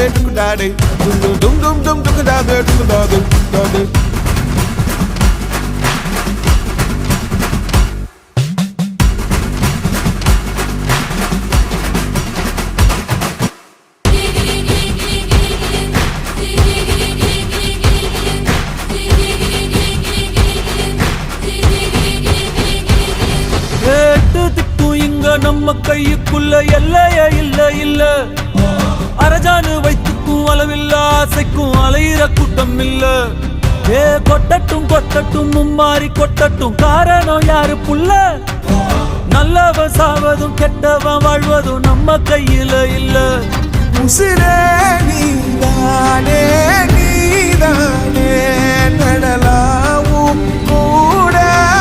டுக்குடாதே டுக்குடாதே டும் டும் டும் டுக்குடாதே டுக்குடாதே டுக்குடாதே. நம்ம கையுக்குள்ள எல்லையே இல்ல இல்ல அரஜானு வைத்துக்கும் அளவில்ல ஆசைக்கும் அலையிற கூட்டம் இல்ல. ஏ கொட்டட்டும் கொட்டட்டும் மும்மாறி கொட்டட்டும் காரணம் யாரு புள்ள. நல்லவன் சாவதும் கெட்டவன் வாழ்வதும் நம்ம கையில இல்ல. உசிரே நீதானே நீதானே நடலாவும்